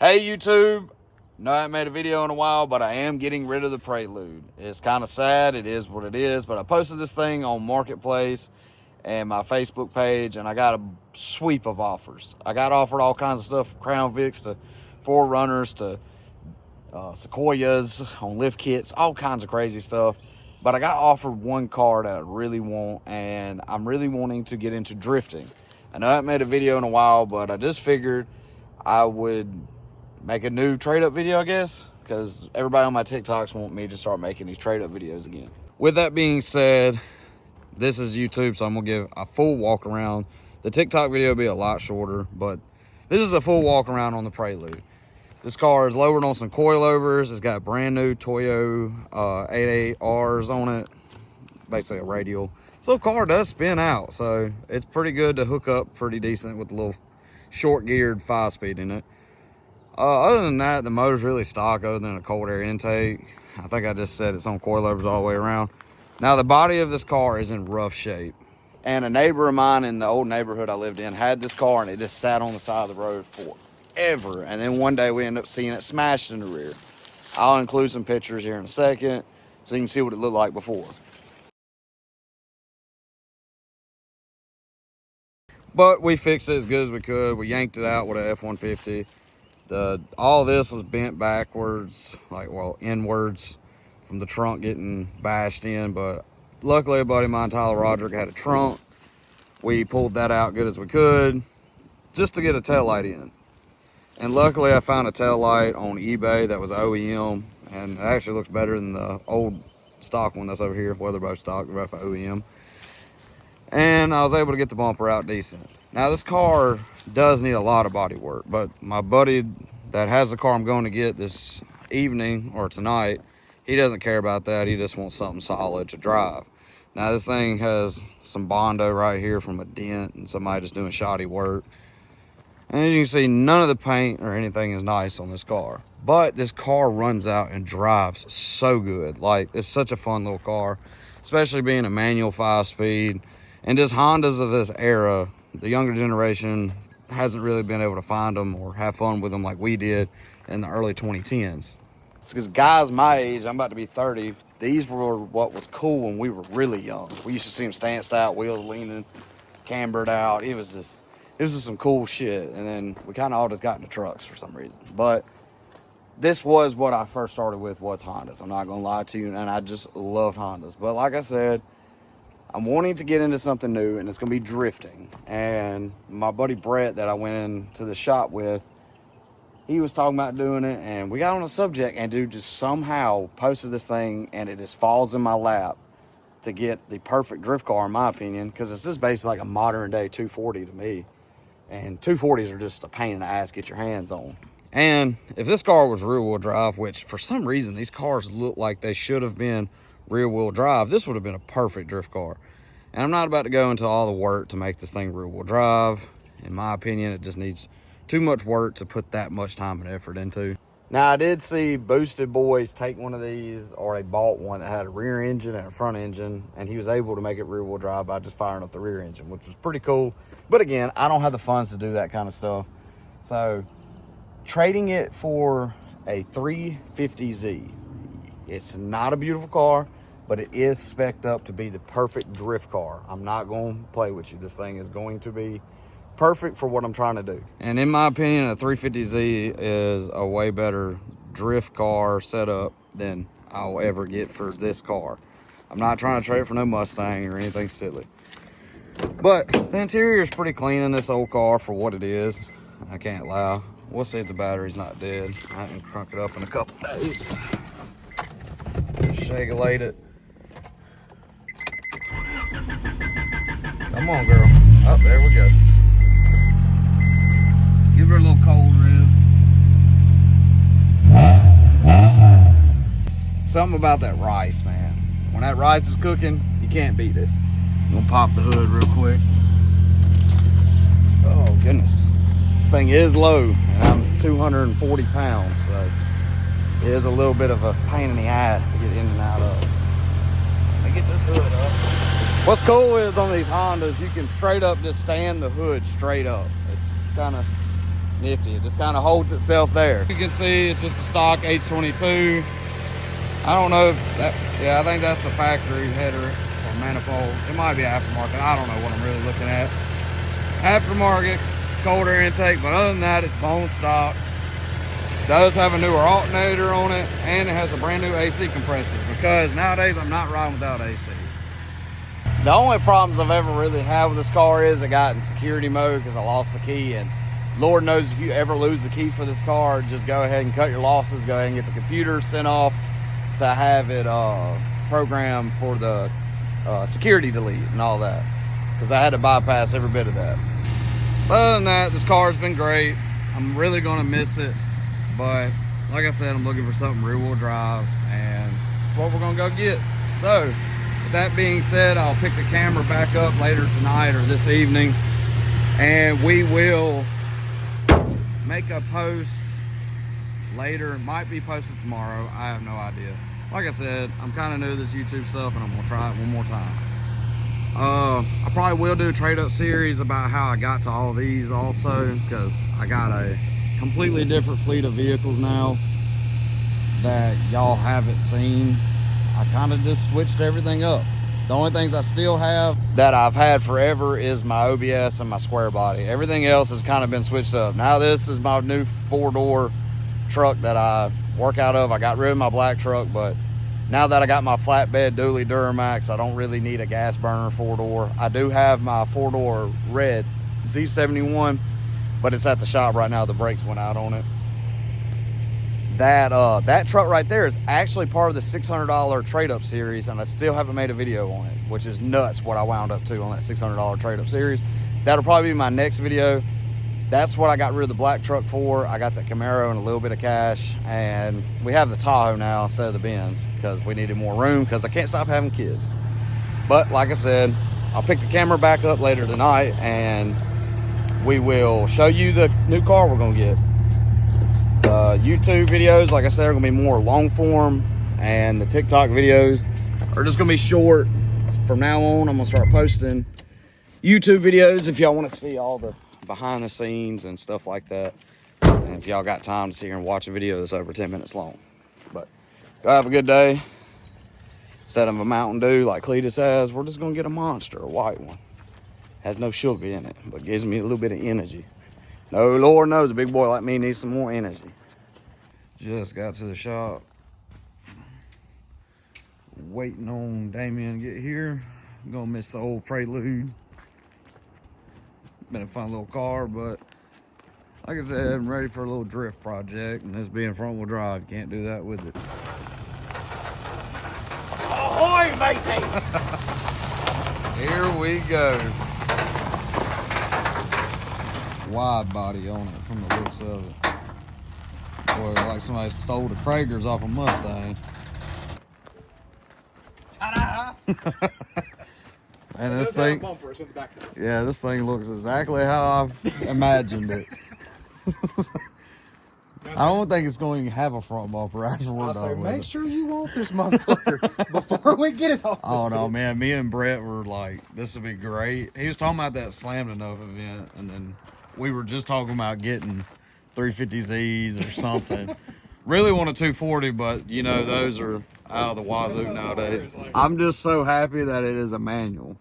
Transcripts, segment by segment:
Hey YouTube, no, I haven't made a video in a while, but I am getting rid of the Prelude. It's kind of sad, it is what it is, but I posted this thing on Marketplace and my Facebook page, and I got a sweep of offers. I got offered all kinds of stuff, from Crown Vics to Forerunners to Sequoias on lift kits, all kinds of crazy stuff. But I got offered one car that I really want, and I'm really wanting to get into drifting. I know I haven't made a video in a while, but I just figured I would make a new trade-up video, I guess, because everybody on my TikToks want me to start making these trade-up videos again. With that being said, this is YouTube, so I'm gonna give a full walk around. The TikTok video will be a lot shorter, but this is a full walk around on the Prelude. This car is lowered on some coilovers. It's got brand new Toyo 88Rs on it, basically a radial. This little car does spin out, so it's pretty good to hook up pretty decent with a little short geared 5-speed in it. Other than that, the motor's really stock other than a cold air intake. I think I just said it's on coilovers all the way around. Now, the body of this car is in rough shape. And a neighbor of mine in the old neighborhood I lived in had this car, and it just sat on the side of the road forever. And then one day we ended up seeing it smashed in the rear. I'll include some pictures here in a second so you can see what it looked like before. But we fixed it as good as we could. We yanked it out with an F-150. All this was bent backwards, inwards from the trunk getting bashed in. But luckily, a buddy of mine, Tyler Roderick, had a trunk. We pulled that out good as we could just to get a taillight in. And luckily, I found a taillight on eBay that was OEM, and it actually looks better than the old stock one that's over here, Weatherbow stock, rough OEM. And I was able to get the bumper out decent. Now, this car does need a lot of body work, but my buddy that has the car I'm going to get this evening or tonight, he doesn't care about that. He just wants something solid to drive. Now, this thing has some Bondo right here from a dent and somebody just doing shoddy work. And as you can see, none of the paint or anything is nice on this car. But this car runs out and drives so good. Like, it's such a fun little car, especially being a manual 5-speed. And just Hondas of this era, the younger generation hasn't really been able to find them or have fun with them like we did in the early 2010s. It's because guys my age, I'm about to be 30, these were what was cool when we were really young. We used to see them stanced out, wheels leaning, cambered out. It was just some cool shit. And then we kind of all just got into trucks for some reason. But this was what I first started with, was Hondas. I'm not going to lie to you, and I just loved Hondas. But like I said, I'm wanting to get into something new, and it's going to be drifting. And my buddy Brett that I went into the shop with, he was talking about doing it, and we got on a subject, and dude just somehow posted this thing, and it just falls in my lap to get the perfect drift car, in my opinion, because it's just basically like a modern-day 240 to me. And 240s are just a pain in the ass to get your hands on. And if this car was rear-wheel drive, which for some reason these cars look like they should have been rear-wheel drive, this would have been a perfect drift car. And I'm not about to go into all the work to make this thing rear-wheel drive. In my opinion, it just needs too much work to put that much time and effort into. Now, I did see Boosted Boys take one of these, or they bought one that had a rear engine and a front engine, and he was able to make it rear-wheel drive by just firing up the rear engine, which was pretty cool. But again, I don't have the funds to do that kind of stuff. So, trading it for a 350Z. It's not a beautiful car, but it is spec'd up to be the perfect drift car. I'm not going to play with you. This thing is going to be perfect for what I'm trying to do. And in my opinion, a 350Z is a way better drift car setup than I'll ever get for this car. I'm not trying to trade it for no Mustang or anything silly. But the interior is pretty clean in this old car for what it is. I can't lie. We'll see if the battery's not dead. I can crunk it up in a couple days. Shake-a-late it. Come on, girl. Oh, there we go. Give her a little cold rib. Something about that rice, man. When that rice is cooking, you can't beat it. I'm gonna pop the hood real quick. Oh, goodness. This thing is low, and I'm 240 pounds, so it is a little bit of a pain in the ass to get in and out of. Let me get this hood up. What's cool is on these Hondas, you can straight up just stand the hood straight up. It's kind of nifty. It just kind of holds itself there. You can see it's just a stock H22. I don't know if that, yeah, I think that's the factory header or manifold. It might be aftermarket. I don't know what I'm really looking at. Aftermarket, cold air intake, but other than that, it's bone stock. Does have a newer alternator on it, and it has a brand new AC compressor, because nowadays I'm not riding without AC. The only problems I've ever really had with this car is I got in security mode because I lost the key, and Lord knows if you ever lose the key for this car, just go ahead and cut your losses, go ahead and get the computer sent off to have it programmed for the security delete and all that, because I had to bypass every bit of that. But other than that, this car's been great. I'm really gonna miss it, but like I said, I'm looking for something rear-wheel drive, and it's what we're gonna go get. So with that being said, I'll pick the camera back up later tonight or this evening, and we will make a post later. It might be posted tomorrow, I have no idea. Like I said, I'm kind of new to this YouTube stuff, and I'm gonna try it one more time. I probably will do a trade-up series about how I got to all these also, because I got a completely different fleet of vehicles now that y'all haven't seen. I kind of just switched everything up. The only things I still have that I've had forever is my OBS and my square body. Everything else has kind of been switched up. Now this is my new 4-door truck that I work out of. I got rid of my black truck, but now that I got my flatbed dually Duramax, I don't really need a gas burner 4-door. I do have my 4-door red Z71, but it's at the shop right now. The brakes went out on it. That truck right there is actually part of the $600 trade-up series, and I still haven't made a video on it, which is nuts what I wound up to on that $600 trade-up series. That'll probably be my next video. That's what I got rid of the black truck for. I got the Camaro and a little bit of cash, and we have the Tahoe now instead of the Benz because we needed more room, because I can't stop having kids. But like I said, I'll pick the camera back up later tonight, and we will show you the new car we're gonna get. The YouTube videos, like I said, are gonna be more long form, and the TikTok videos are just gonna be short. From now on, I'm gonna start posting YouTube videos if y'all want to see all the behind the scenes and stuff like that, and if y'all got time to sit here and watch a video that's over 10 minutes long. But go have a good day. Instead of a Mountain Dew like Cletus has, we're just gonna get a Monster, a white one. Has no sugar in it, but gives me a little bit of energy. No, Lord knows a big boy like me needs some more energy. Just got to the shop, waiting on Damien to get here. I'm gonna miss the old Prelude. Been a fun little car, but like I said, I'm ready for a little drift project, and this being front-wheel drive, can't do that with it. Ahoy, matey! Here we go. Wide body on it from the looks of it. Boy, like somebody stole the Kragers off a Mustang. Ta-da! And this thing, yeah, this thing looks exactly how I imagined it. I don't think it's going to have a front bumper afterward. I'll say, make sure you want this motherfucker before we get it off. Oh no, man! Me and Brett were like, "This would be great." He was talking about that slammed enough event, and then we were just talking about getting 350Zs or something. Really want a 240, but you know those are out of the wazoo nowadays. I'm just so happy that it is a manual.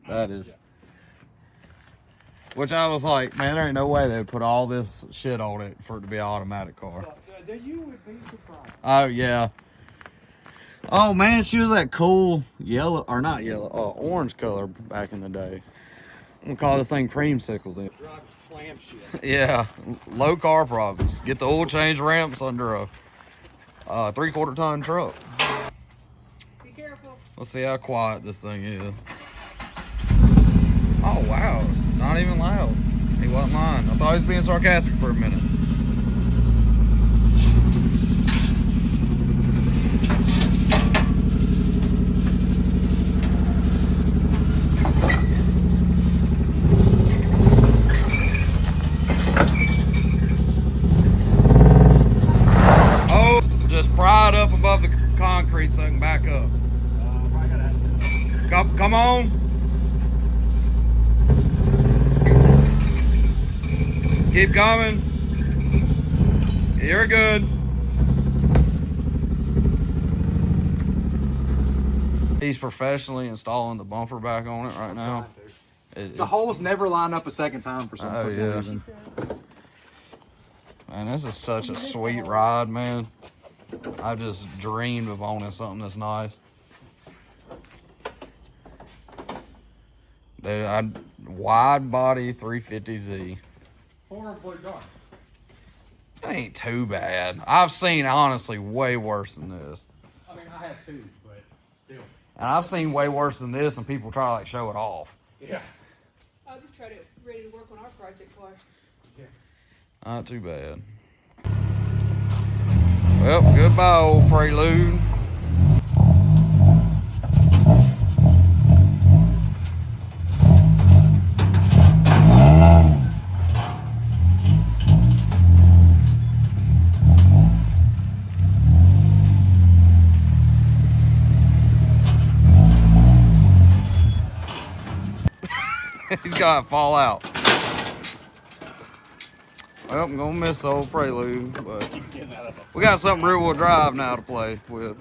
That is. Which I was like, man, there ain't no way they would put all this shit on it for it to be an automatic car. You would be surprised. Oh, yeah. Oh, man, she was that cool yellow, or not yellow, orange color back in the day. I'm going to call this thing creamsicle then. Drive slam shit. Yeah, low car problems. Get the oil change ramps under a 3/4 ton truck. Be careful. Let's see how quiet this thing is. Oh, wow, it's not even loud. He wasn't lying. I thought he was being sarcastic for a minute. Oh, just pry it up above the concrete so I can back up. Come on. Keep coming. You're good. He's professionally installing the bumper back on it right now. The holes never line up a second time for some fucking reason. Man, this is such a sweet ride, man. I've just dreamed of owning something that's nice. Dude, wide body 350Z. It ain't too bad. I've seen, honestly, way worse than this. I mean, I have too, but still. And I've seen way worse than this, and people try to like show it off. Yeah. I'll be ready to work on our project for us. Yeah. Not too bad. Well, goodbye, old Prelude. He's got to fall out. Well, I'm gonna miss the old Prelude, but we got something rear wheel drive now to play with.